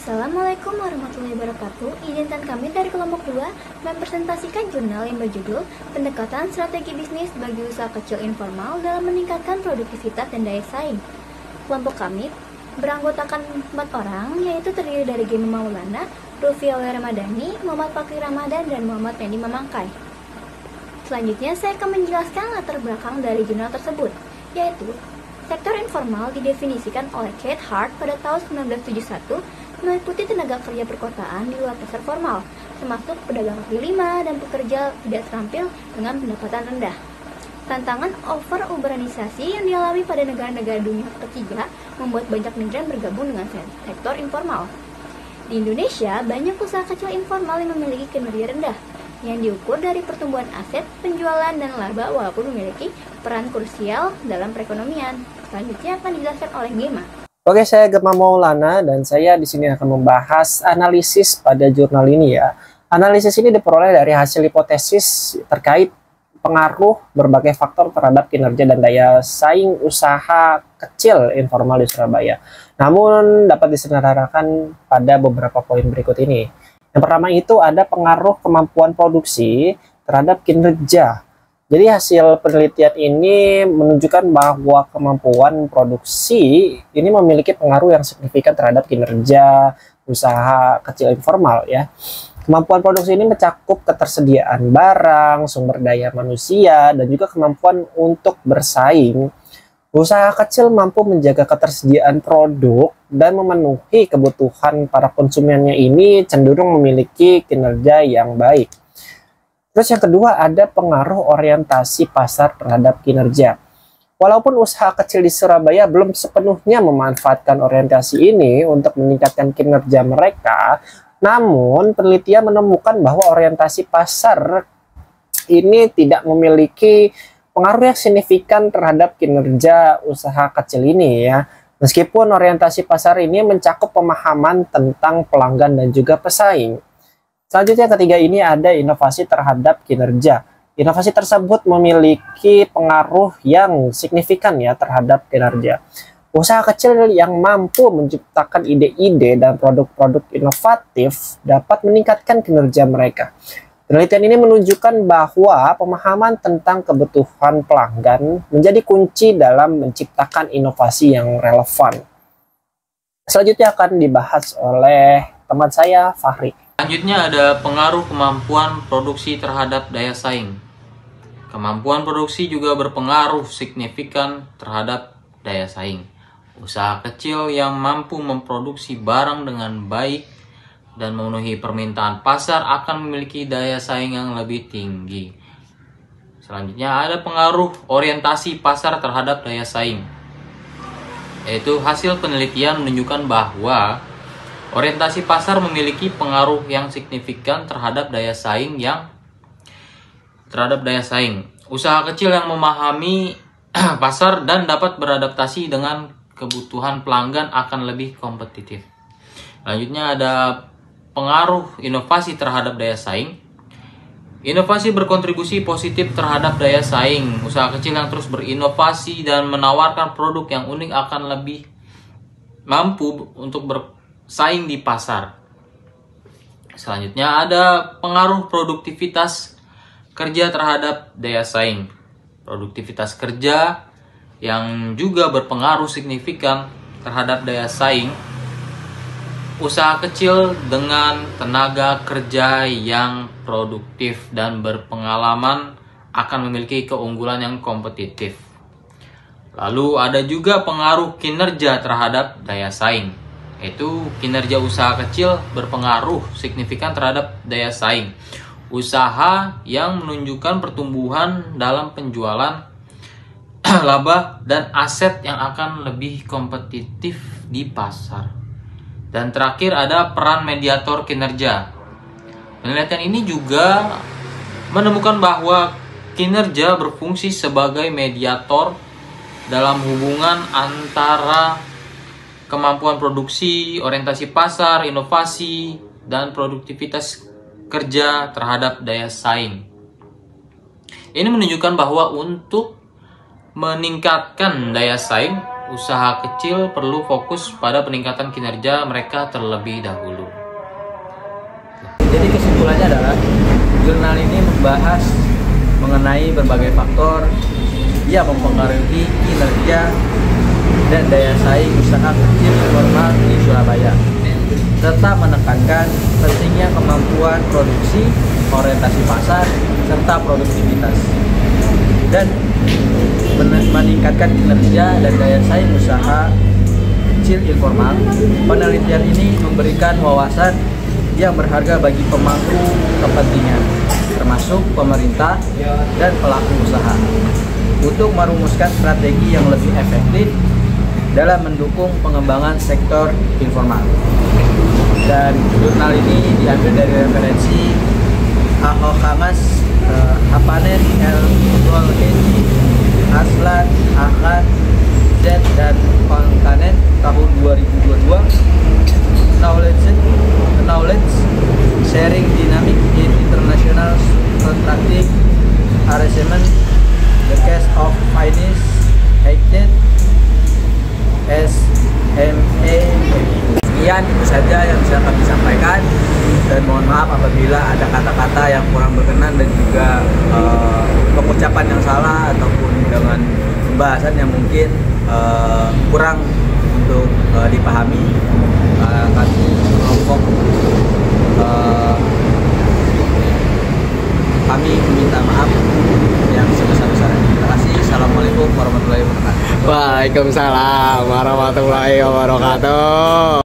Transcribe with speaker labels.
Speaker 1: Assalamualaikum warahmatullahi wabarakatuh. Izinkan kami dari kelompok 2 mempresentasikan jurnal yang berjudul Pendekatan Strategi Bisnis bagi Usaha Kecil Informal dalam Meningkatkan Produktivitas dan Daya Saing. Kelompok kami beranggotakan 4 orang, yaitu terdiri dari Gemma Maulana, Rufiaul Ramadhani, Muhammad Fakri Ramadan, dan Muhammad Randy Mamangkai. Selanjutnya saya akan menjelaskan latar belakang dari jurnal tersebut, yaitu sektor informal didefinisikan oleh Kate Hart pada tahun 1971 meliputi tenaga kerja perkotaan di luar pasar formal, termasuk pedagang kaki lima dan pekerja tidak terampil dengan pendapatan rendah. Tantangan over-urbanisasi yang dialami pada negara-negara dunia ketiga membuat banyak negara bergabung dengan sektor informal. Di Indonesia, banyak usaha kecil informal yang memiliki kinerja rendah, yang diukur dari pertumbuhan aset, penjualan, dan laba walaupun memiliki peran krusial dalam perekonomian. Selanjutnya akan dijelaskan oleh Gemma.
Speaker 2: Oke, saya Gemma Maulana dan saya di sini akan membahas analisis pada jurnal ini ya. Analisis ini diperoleh dari hasil hipotesis terkait pengaruh berbagai faktor terhadap kinerja dan daya saing usaha kecil informal di Surabaya. Namun dapat disederhanakan pada beberapa poin berikut ini. Yang pertama itu ada pengaruh kemampuan produksi terhadap kinerja. Jadi hasil penelitian ini menunjukkan bahwa kemampuan produksi ini memiliki pengaruh yang signifikan terhadap kinerja usaha kecil informal ya. Kemampuan produksi ini mencakup ketersediaan barang, sumber daya manusia, dan juga kemampuan untuk bersaing. Usaha kecil mampu menjaga ketersediaan produk dan memenuhi kebutuhan para konsumennya ini cenderung memiliki kinerja yang baik. Terus yang kedua ada pengaruh orientasi pasar terhadap kinerja. Walaupun usaha kecil di Surabaya belum sepenuhnya memanfaatkan orientasi ini untuk meningkatkan kinerja mereka, namun penelitian menemukan bahwa orientasi pasar ini tidak memiliki pengaruh yang signifikan terhadap kinerja usaha kecil ini ya. Meskipun orientasi pasar ini mencakup pemahaman tentang pelanggan dan juga pesaing. Selanjutnya ketiga ini ada inovasi terhadap kinerja. Inovasi tersebut memiliki pengaruh yang signifikan ya terhadap kinerja. Usaha kecil yang mampu menciptakan ide-ide dan produk-produk inovatif dapat meningkatkan kinerja mereka. Penelitian ini menunjukkan bahwa pemahaman tentang kebutuhan pelanggan menjadi kunci dalam menciptakan inovasi yang relevan. Selanjutnya akan dibahas oleh teman saya, Fahri.
Speaker 3: Selanjutnya ada pengaruh kemampuan produksi terhadap daya saing. Kemampuan produksi juga berpengaruh signifikan terhadap daya saing. Usaha kecil yang mampu memproduksi barang dengan baik dan memenuhi permintaan pasar akan memiliki daya saing yang lebih tinggi. Selanjutnya ada pengaruh orientasi pasar terhadap daya saing. Yaitu hasil penelitian menunjukkan bahwa orientasi pasar memiliki pengaruh yang signifikan terhadap daya saing Usaha kecil yang memahami pasar dan dapat beradaptasi dengan kebutuhan pelanggan akan lebih kompetitif. Selanjutnya ada pengaruh inovasi terhadap daya saing. Inovasi berkontribusi positif terhadap daya saing. Usaha kecil yang terus berinovasi dan menawarkan produk yang unik akan lebih mampu untuk bersaing di pasar. Selanjutnya ada pengaruh produktivitas kerja terhadap daya saing. Produktivitas kerja yang juga berpengaruh signifikan terhadap daya saing. Usaha kecil dengan tenaga kerja yang produktif dan berpengalaman akan memiliki keunggulan yang kompetitif. Lalu ada juga pengaruh kinerja terhadap daya saing. Yaitu kinerja usaha kecil berpengaruh signifikan terhadap daya saing. Usaha yang menunjukkan pertumbuhan dalam penjualan, laba, dan aset yang akan lebih kompetitif di pasar. Dan terakhir ada peran mediator kinerja. Penelitian ini juga menemukan bahwa kinerja berfungsi sebagai mediator dalam hubungan antara kemampuan produksi, orientasi pasar, inovasi, dan produktivitas kerja terhadap daya saing. Ini menunjukkan bahwa untuk meningkatkan daya saing, usaha kecil perlu fokus pada peningkatan kinerja mereka terlebih dahulu.
Speaker 4: Jadi kesimpulannya adalah jurnal ini membahas mengenai berbagai faktor yang mempengaruhi kinerja dan daya saing usaha kecil informal di Surabaya, serta menekankan pentingnya kemampuan produksi, orientasi pasar, serta produktivitas, dan meningkatkan kinerja dan daya saing usaha kecil informal. Penelitian ini memberikan wawasan yang berharga bagi pemangku kepentingan, termasuk pemerintah dan pelaku usaha, untuk merumuskan strategi yang lebih efektif dalam mendukung pengembangan sektor informal. Dan jurnal ini diambil dari referensi Aho Kamas, Hapanen, El Rol Edi, Aslan, Ahad, Z, dan Pangkanen tahun 2022. Knowledge Sharing Dynamic in International Contracting Arrangement, The Case of Finance Hackett SMA. Sekian itu saja yang bisa kami sampaikan, dan mohon maaf apabila ada kata-kata yang kurang berkenan dan juga pengucapan yang salah ataupun dengan pembahasan yang mungkin kurang untuk dipahami. Kami kelompok kami meminta maaf yang sebesar-besarnya. Terima kasih. Assalamualaikum warahmatullahi wabarakatuh.
Speaker 5: Waalaikumsalam warahmatullahi wabarakatuh.